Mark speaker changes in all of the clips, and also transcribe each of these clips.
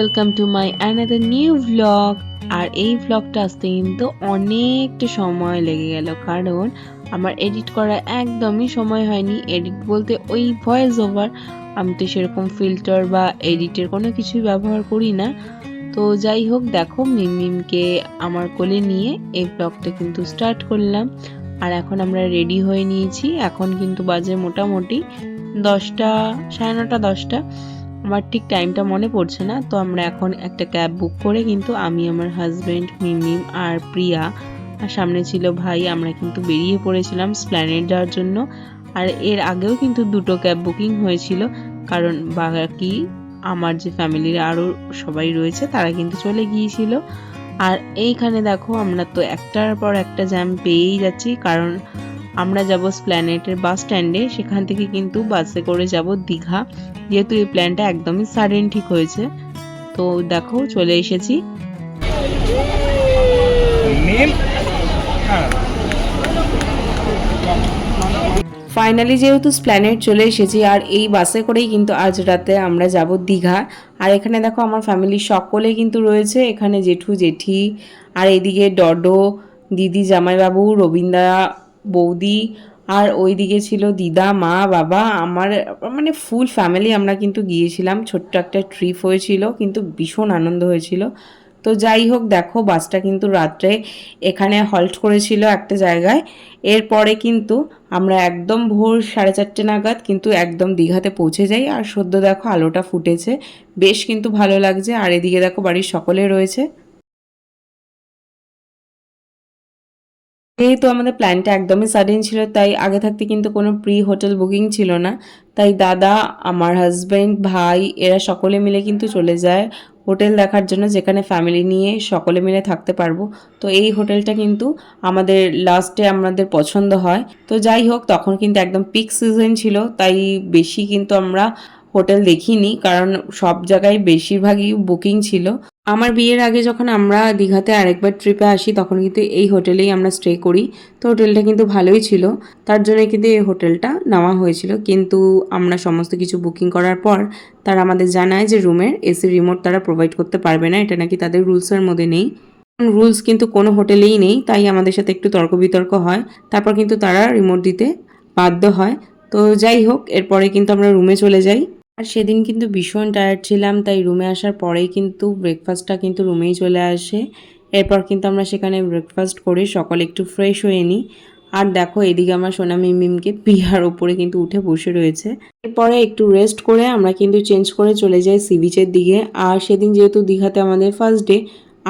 Speaker 1: Welcome to my another new vlog. আর এই ভ্লগটা আসতে কিন্তু অনেকটা সময় লেগে গেল, কারণ আমার এডিট করা একদমই সময় হয়নি। এডিট বলতে ওই ভয়েস ওভার, আমি তো সেরকম ফিল্টার বা এডিটের কোনো কিছুই ব্যবহার করি না। তো যাই হোক, দেখো মিমকে আমার কোলে নিয়ে এই ভ্লগটা কিন্তু স্টার্ট করলাম। আর এখন আমরা রেডি হয়ে নিয়েছি। এখন কিন্তু বাজে মোটামুটি 10টা, সাড়ে 9টা 10টা, আমার ঠিক টাইমটা মনে পড়ছে না। তো আমরা এখন একটা ক্যাব বুক করে কিন্তু আমি, আমার হাজব্যান্ড, মিমিম আর প্রিয়া, আর সামনে ছিল ভাই, আমরা কিন্তু বেরিয়ে পড়েছিলাম স্প্ল্যানেড যাওয়ার জন্য। আর এর আগেও কিন্তু দুটো ক্যাব বুকিং হয়েছিল, কারণ বাকি আমার যে ফ্যামিলির আরও সবাই রয়েছে তারা কিন্তু চলে গিয়েছিল। আর এইখানে দেখো আমরা তো একটার পর একটা জ্যাম পেয়েই যাচ্ছি, কারণ আমরা যাব স্প্ল্যানেটের বাস স্ট্যান্ডে, সেখান থেকে কিন্তু বাসে করে যাব দীঘা, যেহেতু এই প্ল্যানটা একদমই সাডেন ঠিক হয়েছে। তো দেখো চলে এসেছি। ফাইনালি যেহেতু স্প্ল্যানেট চলে এসেছি, আর এই বাসে করেই কিন্তু আজ রাতে আমরা যাব দীঘা। আর এখানে দেখো আমার ফ্যামিলির সকলে কিন্তু রয়েছে, এখানে জেঠু জেঠি, আর এদিকে ডডো, দিদি, জামাইবাবু, রবীন্দা, বৌদি, আর ওইদিকে ছিল দিদা, মা, বাবা, আমার মানে ফুল ফ্যামিলি আমরা কিন্তু গিয়েছিলাম। ছোট্ট একটা ট্রিপ হয়েছিল, কিন্তু ভীষণ আনন্দ হয়েছিল। তো যাই হোক, দেখো বাসটা কিন্তু রাত্রে এখানে হল্ট করেছিল একটা জায়গায়। এরপরে কিন্তু আমরা একদম ভোর 4:30 নাগাদ কিন্তু একদম দীঘাতে পৌঁছে যাই। আর সদ্য দেখো আলোটা ফুটেছে, বেশ কিন্তু ভালো লাগছে। আর এদিকে দেখো বাড়ির সকলে রয়েছে। যেহেতু আমাদের প্ল্যানটা একদমই সাডেন ছিল, তাই আগে থাকতে কিন্তু কোনো প্রি হোটেল বুকিং ছিল না। তাই দাদা, আমার হাজব্যান্ড, ভাই এরা সকলে মিলে কিন্তু চলে যায় হোটেল দেখার জন্য, যেখানে ফ্যামিলি নিয়ে সকলে মিলে থাকতে পারবো। তো এই হোটেলটা কিন্তু আমাদের লাস্টে আমাদের পছন্দ হয়। তো যাই হোক, তখন কিন্তু একদম পিক সিজন ছিল, তাই বেশি কিন্তু আমরা হোটেল দেখিনি, কারণ সব জায়গায় বেশিরভাগই বুকিং ছিল। আমার বিয়ের আগে যখন আমরা দীঘাতে আরেকবার ট্রিপে আসি, তখন কিন্তু এই হোটেলেই আমরা স্টে করি। তো হোটেলটা কিন্তু ভালোই ছিল, তার জন্য কিন্তু এই হোটেলটা নেওয়া হয়েছিল। কিন্তু আমরা সমস্ত কিছু বুকিং করার পর তারা আমাদের জানায় যে রুমের এসি রিমোট তারা প্রোভাইড করতে পারবে না, এটা নাকি তাদের রুলসের মধ্যে নেই। রুলস কিন্তু কোনো হোটেলেই নেই, তাই আমাদের সাথে একটু তর্ক বিতর্ক হয়। তারপর কিন্তু তারা রিমোট দিতে বাধ্য হয়। তো যাই হোক, এরপরে কিন্তু আমরা রুমে চলে যাই। আর সেদিন কিন্তু ভীষণ টায়ার্ড ছিলাম, তাই রুমে আসার পরেই কিন্তু ব্রেকফাস্টটা কিন্তু রুমেই চলে আসে। এরপর কিন্তু আমরা সেখানে ব্রেকফাস্ট করে সকলে একটু ফ্রেশ হয়ে নিই। আর দেখো এদিকে আমার সোনা মিমকে পিয়ার ওপরে কিন্তু উঠে বসে রয়েছে। এরপরে একটু রেস্ট করে আমরা কিন্তু চেঞ্জ করে চলে যাই সি বিচের দিকে। আর সেদিন যেহেতু দীঘাতে আমাদের ফার্স্ট ডে,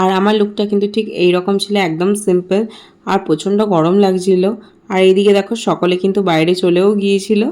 Speaker 1: আর আমার লুকটা কিন্তু ঠিক এইরকম ছিল, একদম সিম্পল, আর প্রচণ্ড গরম লাগছিল। আর এইদিকে দেখো সকলে কিন্তু বাইরে চলেও গিয়েছিল।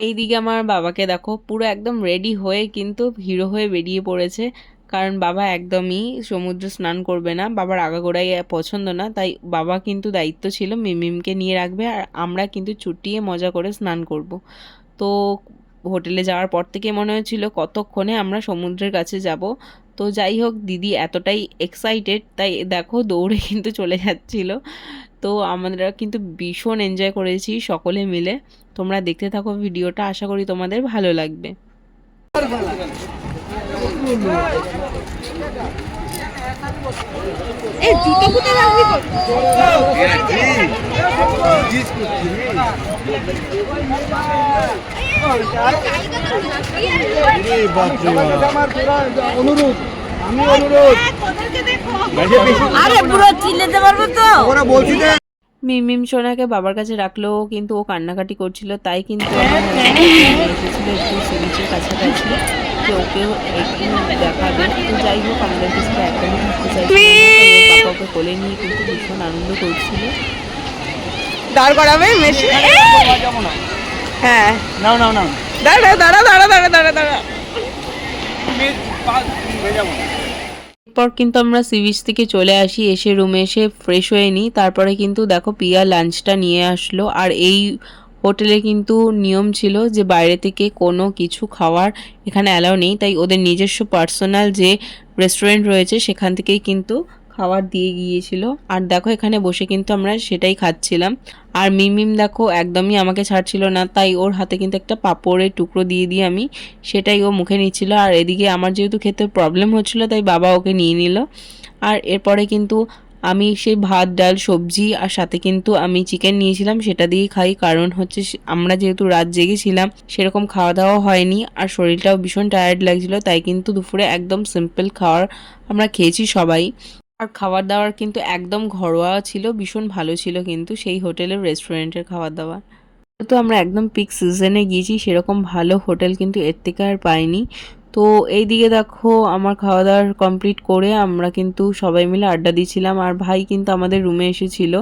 Speaker 1: এইদিকে আমার বাবাকে দেখো পুরো একদম রেডি হয়ে কিন্তু হিরো হয়ে বেরিয়ে পড়েছে, কারণ বাবা একদমই সমুদ্র স্নান করবে না, বাবার আগাগোড়াই পছন্দ না। তাই বাবা কিন্তু দায়িত্ব ছিল মিমিমকে নিয়ে রাখবে, আর আমরা কিন্তু চুটিয়ে মজা করে স্নান করব। তো হোটেলে যাওয়ার পর থেকে মনে হচ্ছিল কতক্ষণে আমরা সমুদ্রের কাছে যাব। তো যাই হোক, দিদি এতটাই এক্সাইটেড, তাই দেখো দৌড়ে কিন্তু চলে যাচ্ছিল। তো আমরা কিন্তু ভীষণ এনজয় করেছি সকলে মিলে। তোমরা দেখতে থাকো ভিডিওটা, আশা করি তোমাদের ভালো লাগবে।
Speaker 2: এই জুতো কোথায় রাখবি তো? অনুরোধ, আমি অনুরোধ, আরে পুরো চিল্লাতে পারবো তো? ওরা বলছি যে
Speaker 1: মিমিম সোনাকে বাবার কাছে রাখলেও কিন্তু ও কান্নাকাটি করছিল, তাই কিন্তু এসেছিল একটু সি বিচের কাছাকাছি, যে ওকেও একটু দেখাবে। তো যাই হোক, আমাদের কাছে একদমই থাকতে চাইছিল না, তাই ওর পাপাকে কোলে নিয়ে কিন্তু ভীষণ আনন্দ করছিল।
Speaker 2: দাঁড় করাবে মেশিন? হ্যাঁ,
Speaker 3: নাও নাও নাও
Speaker 2: দাঁড়া দাঁড়া দাঁড়া দাঁড়া দাঁড়া দাঁড়া।
Speaker 1: এরপর কিন্তু আমরা সি বিচ থেকে চলে আসি, এসে রুমে এসে ফ্রেশ হয়ে নিই। তারপরে কিন্তু দেখো পিয়া লাঞ্চটা নিয়ে আসলো, আর এই হোটেলে কিন্তু নিয়ম ছিল যে বাইরে থেকে কোনো কিছু খাওয়ার এখানে অ্যালাউ নেই, তাই ওদের নিজস্ব পার্সোনাল যে রেস্টুরেন্ট রয়েছে সেখান থেকেই কিন্তু খাবার দিয়ে গিয়েছিল। আর দেখো এখানে বসে কিন্তু আমরা সেটাই খাচ্ছিলাম। আর মিমিম দেখো একদমই আমাকে ছাড়ছিল না, তাই ওর হাতে কিন্তু একটা পাঁপড়ের টুকরো দিয়ে দিয়ে আমি সেটাই ও মুখে নিচ্ছিল। আর এদিকে আমার যেহেতু খেতে প্রবলেম হচ্ছিল তাই বাবা ওকে নিয়ে নিল। আর এরপরে কিন্তু আমি সেই ভাত ডাল সবজি আর সাথে কিন্তু আমি চিকেন নিয়েছিলাম, সেটা দিয়েই খাই। কারণ হচ্ছে আমরা যেহেতু রাত জেগেছিলাম সেরকম খাওয়া দাওয়া হয়নি আর শরীরটাও ভীষণ টায়ার্ড লাগছিল, তাই কিন্তু দুপুরে একদম সিম্পল খাওয়ার আমরা খেয়েছি সবাই। আর খাবার দাবার কিন্তু একদম ঘরোয়া ছিল, ভীষণ ভালো ছিল কিন্তু সেই হোটেলের রেস্টুরেন্টের খাবার দাবার। তো আমরা একদম পিক সিজনে গিয়েছি, সেরকম ভালো হোটেল কিন্তু এর থেকে আর পাইনি। তো এই দিকে দেখো আমার খাওয়া দাওয়া কমপ্লিট করে আমরা কিন্তু সবাই মিলে আড্ডা দিচ্ছিলাম। আর ভাই কিন্তু আমাদের রুমে এসেছিল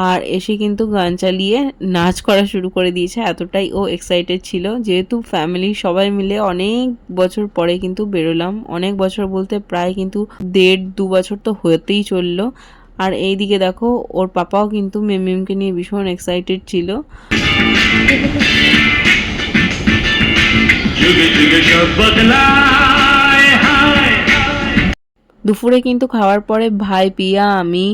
Speaker 1: আর এসে কিন্তু গান চালিয়ে নাচ করা শুরু করে দিয়েছে, এতটাই ও এক্সাইটেড ছিল। যেহেতু ফ্যামিলি সবাই মিলে অনেক বছর পরে কিন্তু বেরোলাম, অনেক বছর বলতে প্রায় কিন্তু 1.5-2 বছর তো হতেই চললো। আর এই দিকে দেখো ওর পাপাও কিন্তু মিমিমকে নিয়ে ভীষণ এক্সাইটেড ছিল। দুপুরে কিন্তু খাওয়ার পরে ভাই পিয়া আমি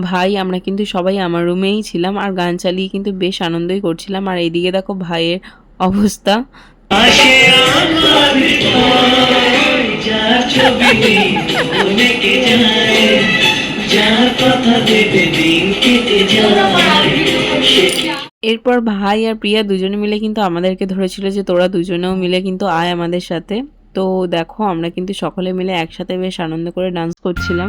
Speaker 1: ভাই আমরা কিন্তু সবাই আমার রুমেই ছিলাম আর গান চালিয়ে কিন্তু বেশ আনন্দই করছিলাম। আর এইদিকে দেখো ভাইয়ের অবস্থা। এরপর ভাই আর প্রিয়া দুজনে মিলে কিন্তু আমাদেরকে ধরেছিল যে তোরা দুজনেও মিলে কিন্তু আয় আমাদের সাথে। তো দেখো আমরা কিন্তু সকলে মিলে একসাথে বেশ আনন্দ করে ডান্স করছিলাম।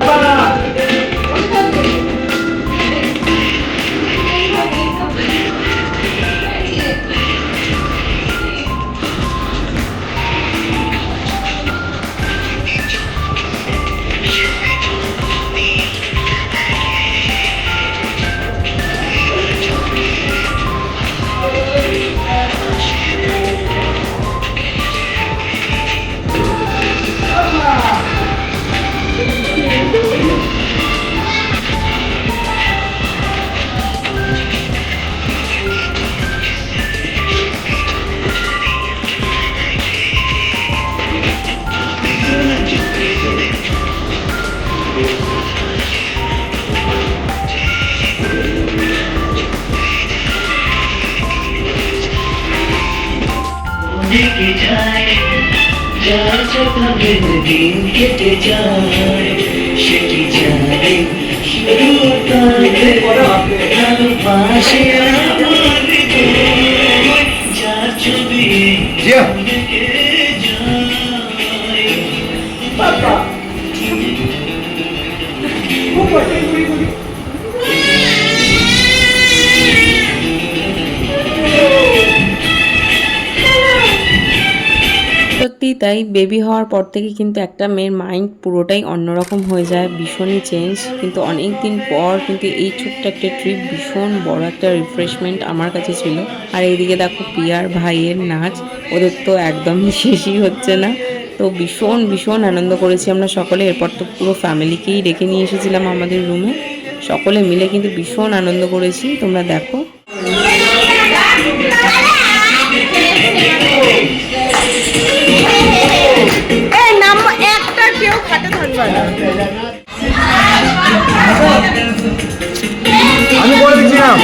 Speaker 3: দিন কেটে যায় সেটি জানে ভালোবাসে যার ছবি
Speaker 1: সত্যি তাই, বেবি হওয়ার পর থেকে কিন্তু একটা মেয়ের মাইন্ড পুরোটাই অন্যরকম হয়ে যায়, ভীষণই চেঞ্জ। কিন্তু অনেক দিন পর কিন্তু এই ছোট্ট একটা ট্রিপ ভীষণ বড় একটা রিফ্রেশমেন্ট আমার কাছে ছিল। আর এইদিকে দেখো পিয়ার ভাইয়ের নাচ, ওদের তো একদমই শেষই হচ্ছে না। তো ভীষণ ভীষণ আনন্দ করেছি আমরা সকলে। এরপর তো পুরো ফ্যামিলিকেই ডেকে নিয়ে এসেছিলাম আমাদের রুমে, সকলে মিলে কিন্তু ভীষণ আনন্দ করেছি, তোমরা দেখো।
Speaker 2: আমি বলে দিচ্ছিলাম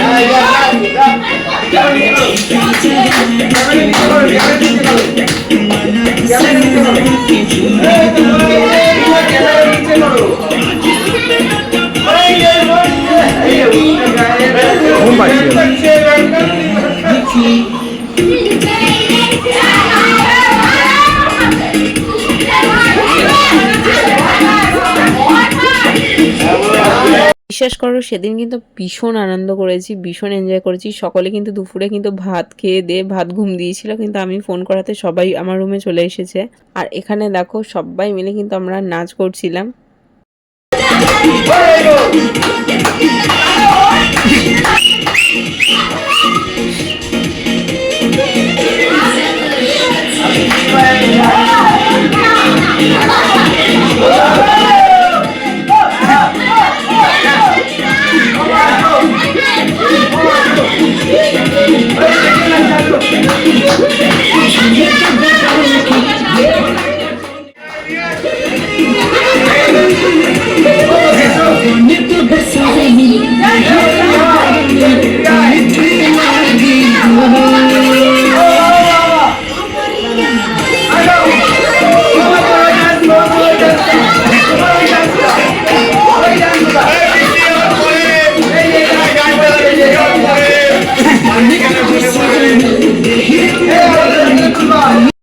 Speaker 1: বিশ্বাস করো সেদিন কিন্তু ভীষণ আনন্দ করেছি, ভীষণ এনজয় করেছি। সকলে কিন্তু দুপুরে কিন্তু ভাত খেয়ে দিয়ে ভাত ঘুম দিয়েছিল, কিন্তু আমি ফোন করাতে সবাই আমার রুমে চলে এসেছে। আর এখানে দেখো সবাই মিলে কিন্তু আমরা নাচ করছিলাম।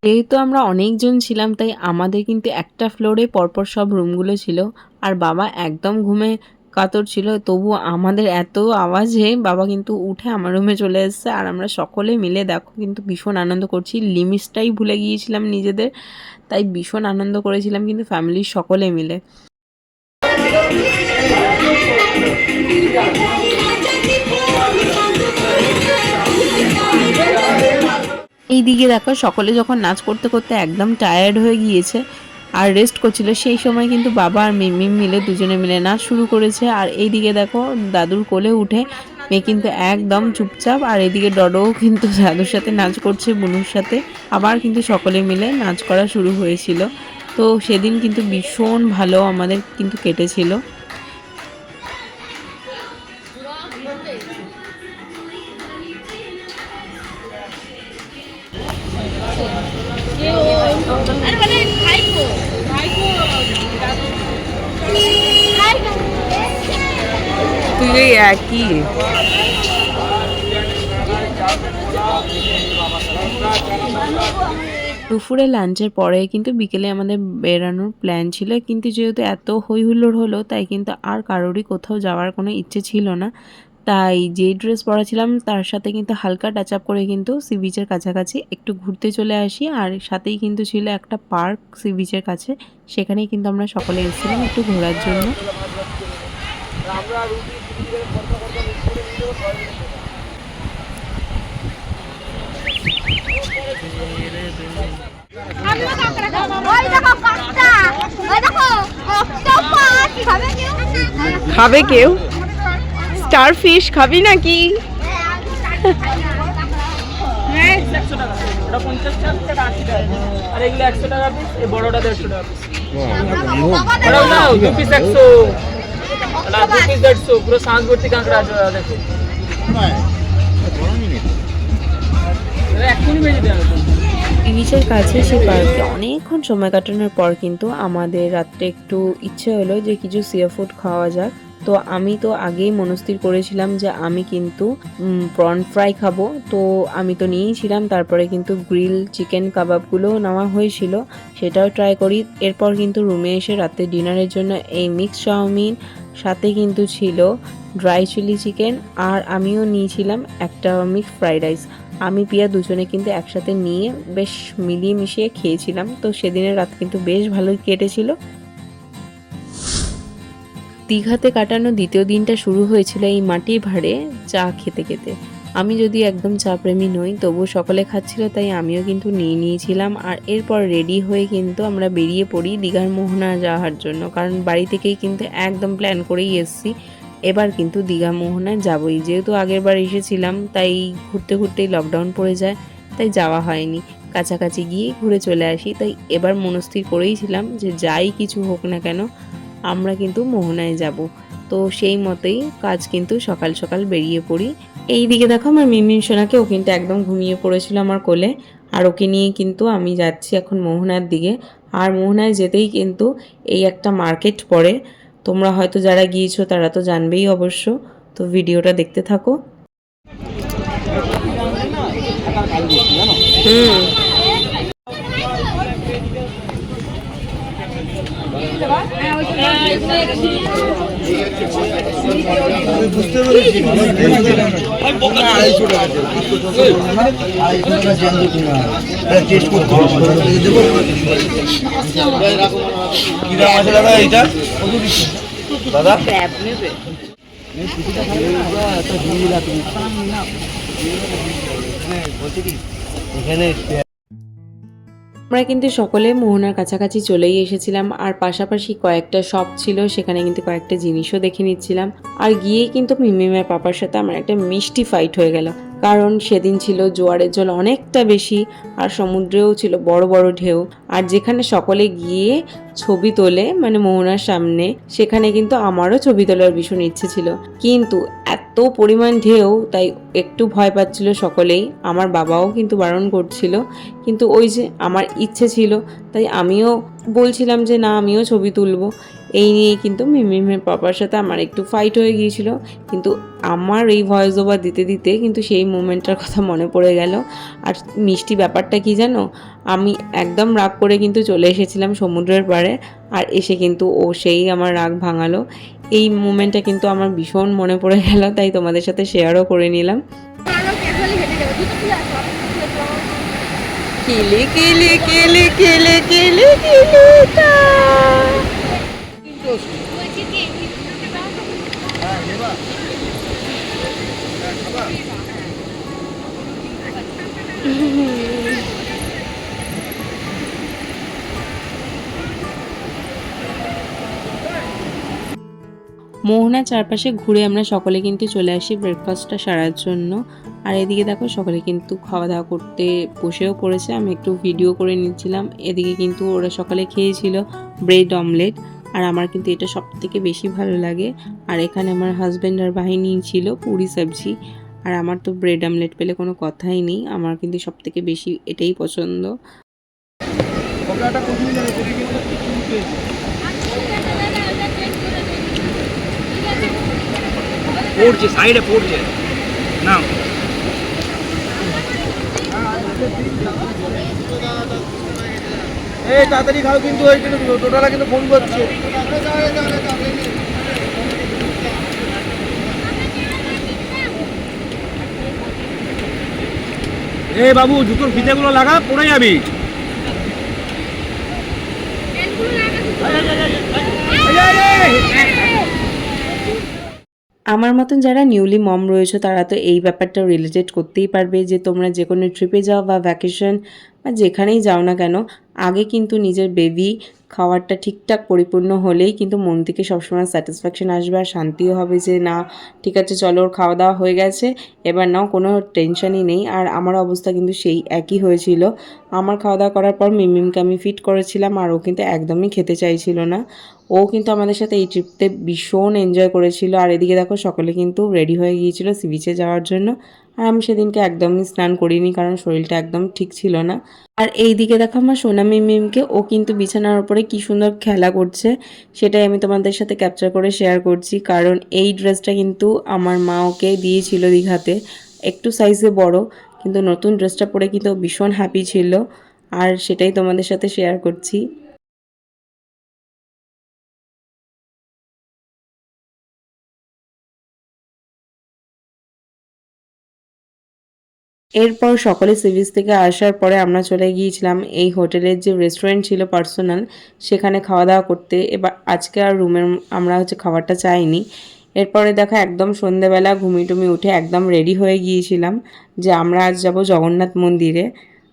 Speaker 1: যেহেতু আমরা অনেকজন ছিলাম তাই আমাদের কিন্তু একটা ফ্লোরে পরপর সব রুমগুলো ছিল, আর বাবা একদম ঘুমে কাতর ছিল, তবু আমাদের এত আওয়াজে বাবা কিন্তু উঠে আমার রুমে চলে এসেছে। আর আমরা সকলে মিলে দেখো কিন্তু ভীষণ আনন্দ করছি, লিমিটসটাই ভুলে গিয়েছিলাম নিজেদের, তাই ভীষণ আনন্দ করেছিলাম কিন্তু ফ্যামিলির সকলে মিলে। এইদিকে দেখো সকলে যখন নাচ করতে করতে একদম টায়ার্ড হয়ে গিয়েছে আর রেস্ট করছিল, সেই সময় কিন্তু বাবা আর মিমিম মিলে দুজনে মিলে নাচ শুরু করেছে। আর এইদিকে দেখো দাদুর কোলে উঠে মেয়ে কিন্তু একদম চুপচাপ, আর এদিকে ডডোও কিন্তু দাদুর সাথে নাচ করছে, বুনুর সাথে। আবার কিন্তু সকলে মিলে নাচ করা শুরু হয়েছিল। তো সেদিন কিন্তু ভীষণ ভালো আমাদের কিন্তু কেটেছিল। তুই একই দুপুরে লাঞ্চের পরে কিন্তু বিকেলে আমাদের বেরানোর প্ল্যান ছিল, কিন্তু যেহেতু এত হই হুল্লোড় হলো তাই কিন্তু আর কারোরই কোথাও যাওয়ার কোনো ইচ্ছে ছিল না। তাই যেই ড্রেস পরা ছিলাম তার সাথে কিন্তু হালকা টাচ আপ করে কিন্তু সি বিচের কাছাকাছি একটু ঘুরতে চলে আসি। আর সাথেই কিন্তু ছিল একটা পার্ক সি বিচের কাছে, সেখানেই কিন্তু আমরা সকলে এসেছিলাম একটু ঘোরার জন্য।
Speaker 4: খাবে কেউ? স্টারফিশ খাবি নাকি?
Speaker 1: বিচের কাছে সেই পার্কে অনেকক্ষণ সময় কাটানোর পর কিন্তু আমাদের রাত্রে একটু ইচ্ছে হলো যে কিছু সি ফুড খাওয়া যাক। তো আমি তো আগেই মনস্থির করেছিলাম যে আমি কিন্তু প্রন ফ্রাই খাবো, তো আমি তো নিয়েছিলাম। তারপরে কিন্তু গ্রিল চিকেন কাবাবগুলোও নেওয়া হয়েছিল, সেটাও ট্রাই করি। এরপর কিন্তু রুমে এসে রাতে ডিনারের জন্য এই মিক্স চাউমিন, সাথে কিন্তু ছিল ড্রাই চিলি চিকেন, আর আমিও নিয়েছিলাম একটা মিক্স ফ্রাইড রাইস। আমি পিয়া দুজনে কিন্তু একসাথে নিয়ে বেশ মিলিয়ে মিশিয়ে খেয়েছিলাম। তো সেদিনের রাত কিন্তু বেশ ভালোই কেটেছিল। দীঘাতে কাটানো দ্বিতীয় দিনটা শুরু হয়েছিল এই মাটির ভাঁড়ে চা খেতে খেতে। আমি যদি একদম চা প্রেমী নই, তবু সকলে খাচ্ছিল তাই আমিও কিন্তু নিয়ে নিয়েছিলাম। আর এরপর রেডি হয়ে কিন্তু আমরা বেরিয়ে পড়ি দীঘার মোহনা যাওয়ার জন্য, কারণ বাড়ি থেকেই কিন্তু একদম প্ল্যান করেই এসেছি এবার কিন্তু দীঘা মোহনায় যাবই। যেহেতু আগের বার এসেছিলাম তাই ঘুরতে ঘুরতেই লকডাউন পড়ে যায়, তাই যাওয়া হয়নি। কাছাকাছি গিয়ে ঘুরে চলে আসি, তাই এবার মনস্থির করেইছিলাম যে যাই কিছু হোক না কেন আমরা কিন্তু মোহনায় যাব। তো সেই মতেই কাজ কিন্তু সকাল সকাল বেরিয়ে পড়ি। এই দিকে দেখো আমার মিমিম সোনাকে, ও কিন্তু একদম ঘুমিয়ে পড়েছিল আমার কোলে, আর ওকে নিয়ে কিন্তু আমি যাচ্ছি এখন মোহনার দিকে। আর মোহনায় যেতেই কিন্তু এই একটা মার্কেট পড়ে, তোমরা হয়তো যারা গিয়েছো তারা তো জানবেই অবশ্য। তো ভিডিওটা দেখতে থাকো।
Speaker 2: বুঝতে পেরেছি টেস্ট করতে দাদা এইটা দাদা এখানে
Speaker 1: আমরা কিন্তু সকলে মোহনার কাছাকাছি চলেই এসেছিলাম, আর পাশাপাশি কয়েকটা শপ ছিল, সেখানে কিন্তু কয়েকটা জিনিসও দেখে নিচ্ছিলাম। আর গিয়েই কিন্তু মিমিমের পাপার সাথে আমার একটা মিষ্টি ফাইট হয়ে গেল, কারণ সেদিন ছিল জোয়ারের জল অনেকটা বেশি আর সমুদ্রেও ছিল বড় বড় ঢেউ। আর যেখানে সকলে গিয়ে ছবি তোলে মানে মোহনার সামনে, সেখানে কিন্তু আমারও ছবি তোলার ভীষণ ইচ্ছে ছিল, কিন্তু এত পরিমাণ ঢেউ তাই একটু ভয় পাচ্ছিল সকলেই। আমার বাবাও কিন্তু বারণ করছিল, কিন্তু ওই যে আমার ইচ্ছে ছিল তাই আমিও বলছিলাম যে না আমিও ছবি তুলবো। এই নিয়ে কিন্তু মিমিমের পাপার সাথে আমার একটু ফাইট হয়ে গিয়েছিল, কিন্তু আমার এই ভয়েস ওভার দিতে দিতে কিন্তু সেই মোমেন্টটার কথা মনে পড়ে গেল। আর মিষ্টি ব্যাপারটা কি জানো, আমি একদম রাগ করে কিন্তু চলে এসেছিলাম সমুদ্রের পাড়ে, আর এসে কিন্তু ও সেই আমার রাগ ভাঙালো। এই মোমেন্টটা কিন্তু আমার ভীষণ মনে পড়ে গেল, তাই তোমাদের সাথে শেয়ারও করে নিলাম। কিলি কিলি কিলি কিলি কিলি কিলিটা। মোহনার চারপাশে ঘুরে আমরা সকলে কিন্তু চলে আসি ব্রেকফাস্টটা সারার জন্য। আর এদিকে দেখো সকলে কিন্তু খাওয়া দাওয়া করতে বসেও পড়েছে, আমি একটু ভিডিও করে নিচ্ছিলাম। এদিকে কিন্তু ওরা সকালে খেয়েছিল ব্রেড অমলেট, আর আমার কিন্তু এটা সব থেকে বেশি ভালো লাগে। আর এখানে আমার হাজব্যান্ড আর ভাই নিয়েছিল পুরি সবজি, আর আমার তো ব্রেড অমলেট পেলে কোনো কথাই নেই, আমার কিন্তু সব থেকে বেশি এটাই পছন্দ।
Speaker 2: পড়ছে সাইডে পড়ছে না। এই তাড়াতাড়ি খাও, কিন্তু ওই কিন্তু টোটালা কিন্তু ফোন করছে। এই বাবু জুতোর ফিতেগুলো লাগা, পড়ে যাবি।
Speaker 1: আমার মতন যারা নিউলি মম রয়েছে তারা তো এই ব্যাপারটা রিলেটেড করতেই পারবে, যে তোমরা যে কোনো ট্রিপে যাও বা ভ্যাকেশন বা যেখানেই যাও না কেন, আগে কিন্তু নিজের বেবি খাবারটা ঠিকঠাক পরিপূর্ণ হলেই কিন্তু মন থেকে সবসময় স্যাটিসফ্যাকশন আসবে আর শান্তিও হবে, যে না ঠিক আছে চলো ওর খাওয়া দাওয়া হয়ে গেছে, এবার নাও কোনো টেনশনই নেই। আর আমার অবস্থা কিন্তু সেই একই হয়েছিল। আমার খাওয়া দাওয়া করার পর মিমিমকে আমি ফিট করেছিলাম, আর ও কিন্তু একদমই খেতে চাইছিল না। ও কিন্তু আমাদের সাথে এই ট্রিপতে ভীষণ এনজয় করেছিল। আর এদিকে দেখো সকলে কিন্তু রেডি হয়ে গিয়েছিল সি বিচে যাওয়ার জন্য, আর আমি সেদিনকে একদমই স্নান করিনি কারণ শরীরটা একদম ঠিক ছিল না। আর এই দিকে দেখো আমার সোনা মিমিমকে, ও কিন্তু বিছানার উপরে কি সুন্দর খেলা করছে, সেটাই আমি তোমাদের সাথে ক্যাপচার করে শেয়ার করছি। কারণ এই ড্রেসটা কিন্তু আমার মা ওকে দিয়েছিল দীঘাতে, একটু সাইজে বড়, কিন্তু নতুন ড্রেসটা পরে কিন্তু ভীষণ হ্যাপি ছিল, আর সেটাই তোমাদের সাথে শেয়ার করছি। এরপর সকলে সি বিচ থেকে আসার পরে আমরা চলে গিয়েছিলাম এই হোটেলের যে রেস্টুরেন্ট ছিল পার্সোনাল, সেখানে খাওয়া দাওয়া করতে। এবার আজকে আর রুমের আমরা খাবারটা চাইনি। এরপরে দেখা একদম সন্ধেবেলা ঘুমিয়ে টুমিয়ে উঠে একদম রেডি হয়ে গিয়েছিলাম যে আমরা আজ যাব জগন্নাথ মন্দিরে।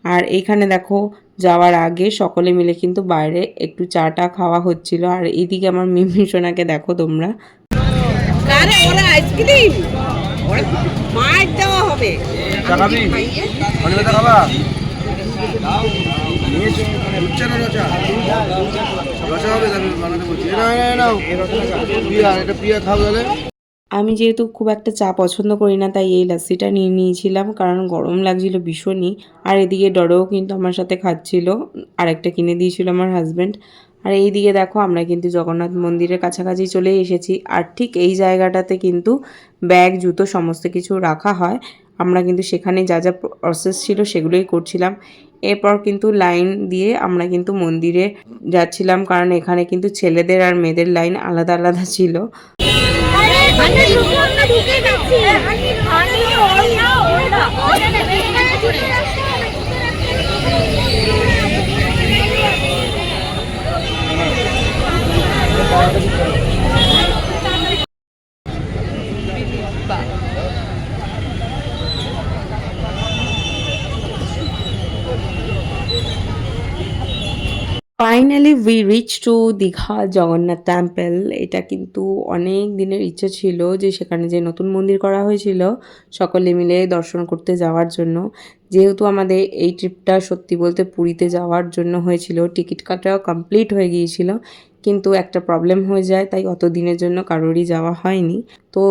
Speaker 1: আর এইখানে দেখো যাওয়ার আগে সকলে মিলে কিন্তু বাইরে একটু চাটা খাওয়া হচ্ছিল। আর এইদিকে আমার মিমি সোনাকে দেখো তোমরা।
Speaker 4: আইসক্রিম মার দেওয়া হবে।
Speaker 1: আমি যেহেতু খুব একটা চা পছন্দ করি না তাই এই লাস্সিটা নিয়ে নিয়েছিলাম, কারণ গরম লাগছিল ভীষণই। আর এদিকে ডরেও কিন্তু আমার সাথে খাচ্ছিল, আরেকটা কিনে দিয়েছিল আমার হাজব্যান্ড। আর এই দিকে দেখো আমরা কিন্তু জগন্নাথ মন্দিরের কাছাকাছি চলে এসেছি, আর ঠিক এই জায়গাটাতে কিন্তু ব্যাগ জুতো সমস্ত কিছু রাখা হয়। আমরা কিন্তু সেখানে যা যা প্রসেস ছিল সেগুলোই করছিলাম। এরপর কিন্তু লাইন দিয়ে আমরা কিন্তু মন্দিরে যাচ্ছিলাম, কারণ এখানে কিন্তু ছেলেদের আর মেয়েদের লাইন আলাদা আলাদা ছিল। Finally we reach two Digha Jagannath temple. এটা কিন্তু অনেক দিনের ইচ্ছে ছিল যে সেখানে যে নতুন মন্দির করা হয়েছিল সকলে মিলে দর্শন করতে যাওয়ার জন্য। যেহেতু আমাদের এই ট্রিপটা সত্যি বলতে পুরীতে যাওয়ার জন্য হয়েছিল, টিকিট কাটাও কমপ্লিট হয়ে গিয়েছিল, কিন্তু একটা প্রবলেম হয়ে যায়, তাই অত দিনের জন্য কারোরই যাওয়া হয়নি। তো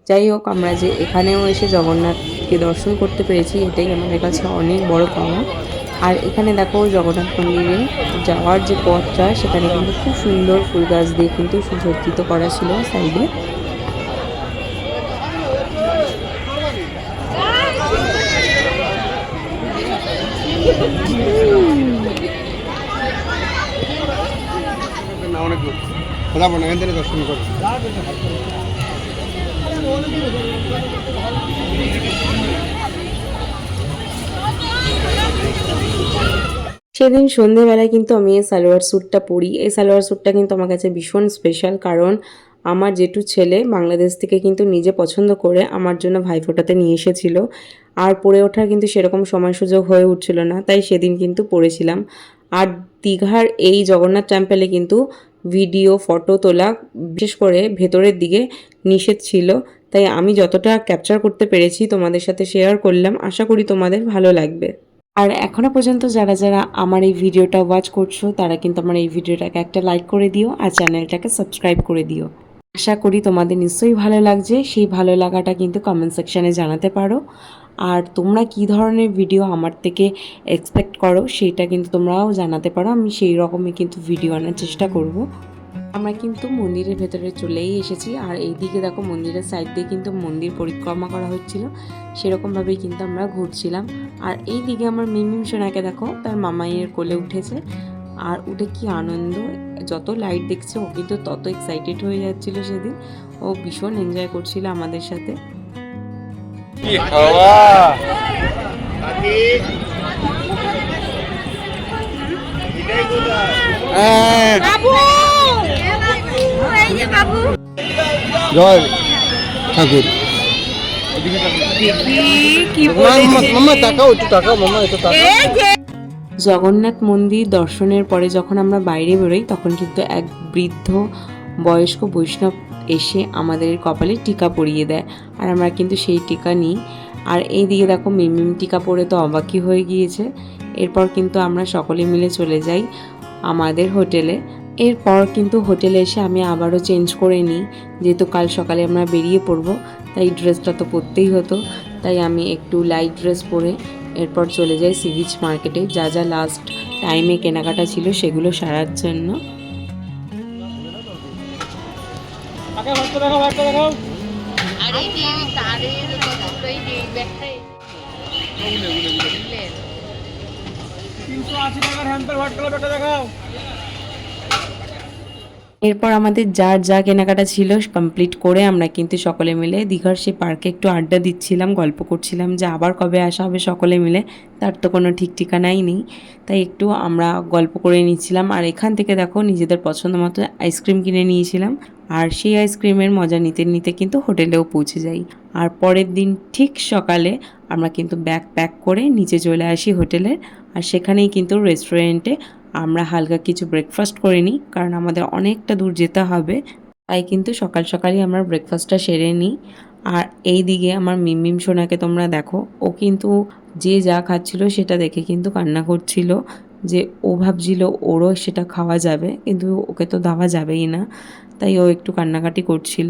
Speaker 1: যাই হোক, আমরা যে এখানেও এসে জগন্নাথকে দর্শন করতে পেরেছি এটাই আমাদের কাছে অনেক বড় পাওয়া। আর এখানে দেখো জগন্নাথ মন্দিরে যাওয়ার যে পথটা সেখানে কিন্তু খুব সুন্দর ফুল গাছ দিয়ে কিন্তু সুসজ্জিত করা ছিল সাইডে।
Speaker 2: অনেক যাবো না, এখান থেকে দর্শন করবো।
Speaker 1: সেদিন সন্ধেবেলায় কিন্তু আমি এই সালোয়ার স্যুটটা পরি। এই সালোয়ার স্যুটটা কিন্তু আমার কাছে ভীষণ স্পেশাল, কারণ আমার জেঠু ছেলে বাংলাদেশ থেকে কিন্তু নিজে পছন্দ করে আমার জন্য ভাইফোঁটাতে নিয়ে এসেছিল। আর পরে ওঠার কিন্তু সেরকম সময় সুযোগ হয়ে উঠছিল না, তাই সেদিন কিন্তু পরেছিলাম। আর দীঘার এই জগন্নাথ টেম্পলে কিন্তু ভিডিও ফটো তোলা বিশেষ করে ভেতরের দিকে নিষেধ ছিল, তাই আমি যতটা ক্যাপচার করতে পেরেছি তোমাদের সাথে শেয়ার করলাম। আশা করি তোমাদের ভালো লাগবে। আর এখনও পর্যন্ত যারা যারা আমার এই ভিডিওটা ওয়াচ করছো তারা কিন্তু আমার এই ভিডিওটাকে একটা লাইক করে দিও আর চ্যানেলটাকে সাবস্ক্রাইব করে দিও। আশা করি তোমাদের নিশ্চয়ই ভালো লাগছে। সেই ভালো লাগাটা কিন্তু কমেন্ট সেকশানে জানাতে পারো। আর তোমরা কি ধরনের ভিডিও আমার থেকে এক্সপেক্ট করো সেটা কিন্তু তোমরাও জানাতে পারো। আমি সেই রকমই কিন্তু ভিডিও আনার চেষ্টা করব। আমরা কিন্তু মন্দিরের ভেতরে চলেই এসেছি। আর এই দিকে দেখো মন্দিরের সাইড দিয়ে কিন্তু মন্দির পরিক্রমা করা হচ্ছিল, সেরকমভাবেই কিন্তু আমরা ঘুরছিলাম। আর এই দিকে আমার মিমিম সোনাকে দেখো তার মামাইয়ের কোলে উঠেছে, আর উঠে কি আনন্দ! যত লাইট দেখছে ও কিন্তু তত এক্সাইটেড হয়ে যাচ্ছিল সেদিন। ও ভীষণ এনজয় করছিল আমাদের সাথে।
Speaker 2: জয় ঠাকুর। মামা তাকাও, একটু তাকাও মামা, একটু তাকাও।
Speaker 1: জগন্নাথ মন্দির দর্শনের পরে যখন আমরা বাইরে বেরোই তখন কিন্তু এক বৃদ্ধ বয়স্ক বৈষ্ণব এসে আমাদের কপালে টিকা পরিয়ে দেয়, আর আমরা কিন্তু সেই টিকা নিই। আর এই দিকে দেখো মিমিম টিকা পরে তো অবাকই হয়ে গিয়েছে। এরপর কিন্তু আমরা সকলে মিলে চলে যাই আমাদের হোটেলে। এরপর কিন্তু হোটেলে এসে আমি আবারও চেঞ্জ করে নিই, যেহেতু কাল সকালে আমরা বেরিয়ে পড়বো, তাই ড্রেসটা তো পরতেই হতো। তাই আমি একটু লাইট ড্রেস পরে এরপর চলে যাই সি বিচ মার্কেটে, যা যা লাস্ট টাইমে কেনাকাটা ছিল সেগুলো সারার জন্য। এরপর আমাদের যার যা কেনাকাটা ছিল কমপ্লিট করে আমরা কিন্তু সকলে মিলে দীঘার সেই পার্কে একটু আড্ডা দিচ্ছিলাম, গল্প করছিলাম যে আবার কবে আসা হবে সকলে মিলে, তার তো কোনো ঠিক ঠিকানাই নেই। তাই একটু আমরা গল্প করে নিচ্ছিলাম। আর এখান থেকে দেখো নিজেদের পছন্দ মতো আইসক্রিম কিনে নিয়েছিলাম, আর সেই আইসক্রিমের মজা নিতে নিতে কিন্তু হোটেলেও পৌঁছে যাই। আর পরের দিন ঠিক সকালে আমরা কিন্তু ব্যাগ প্যাক করে নিচে চলে আসি হোটেলের। আর সেখানেই কিন্তু রেস্টুরেন্টে আমরা হালকা কিছু ব্রেকফাস্ট করে নিই, কারণ আমাদের অনেকটা দূর যেতে হবে, তাই কিন্তু সকাল সকালই আমরা ব্রেকফাস্টটা সেরে নিই। আর এই দিকে আমার মিমিম সোনাকে তোমরা দেখো, ও কিন্তু যে যা খাচ্ছিল সেটা দেখে কিন্তু কান্না করছিল, যে ও ভাবছিল ওরও সেটা খাওয়া যাবে, কিন্তু ওকে তো দেওয়া যাবেই না, তাই ও একটু কান্নাকাটি করছিল।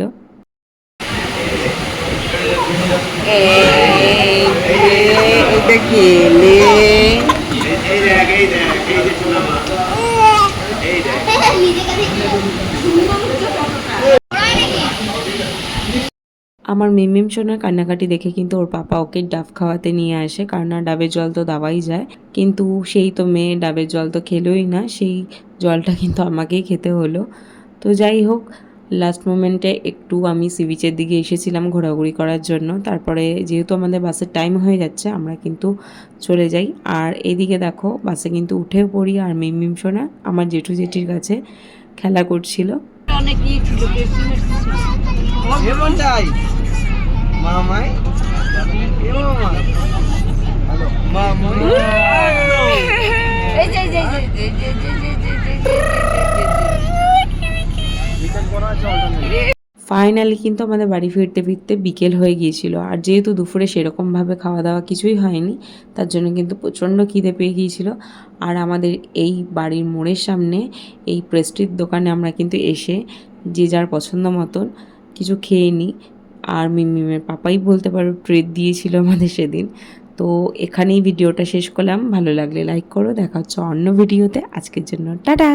Speaker 1: আমার মিমিম সোনার কান্নাকাটি দেখে কিন্তু ওর পাপা ওকে ডাব খাওয়াতে নিয়ে আসে, কারণ না ডাবের জল তো দেওয়াই যায়, কিন্তু সেই তো মেয়ে ডাবের জল তো খেলোই না, সেই জলটা কিন্তু আমাকেই খেতে হলো। তো যাই হোক, লাস্ট মোমেন্টে একটু আমি সি বিচের দিকে এসেছিলাম ঘোরাঘুরি করার জন্য। তারপরে যেহেতু আমাদের বাসের টাইম হয়ে যাচ্ছে আমরা কিন্তু চলে যাই। আর এইদিকে দেখো বাসে কিন্তু উঠেও পড়ি, আর মিমিম সোনা আমার জেঠু জেঠির কাছে খেলা করছিল। ফাইনালি কিন্তু আমাদের বাড়ি ফিরতে ফিরতে বিকেল হয়ে গিয়েছিল। আর যেহেতু দুপুরে সেরকমভাবে খাওয়া দাওয়া কিছুই হয়নি, তার জন্য কিন্তু প্রচণ্ড খিদে পেয়ে গিয়েছিল। আর আমাদের এই বাড়ির মোড়ের সামনে এই পেস্ট্রির দোকানে আমরা কিন্তু এসে যে যার পছন্দ মতন কিছু খেয়ে নিই। আর মিমিমের পাপাই বলতে পারো ট্রিট দিয়েছিল আমাদের সেদিন। তো এখানেই ভিডিওটা শেষ করলাম। ভালো লাগলে লাইক করো। দেখা হচ্ছে অন্য ভিডিওতে। আজকের জন্য টাটা।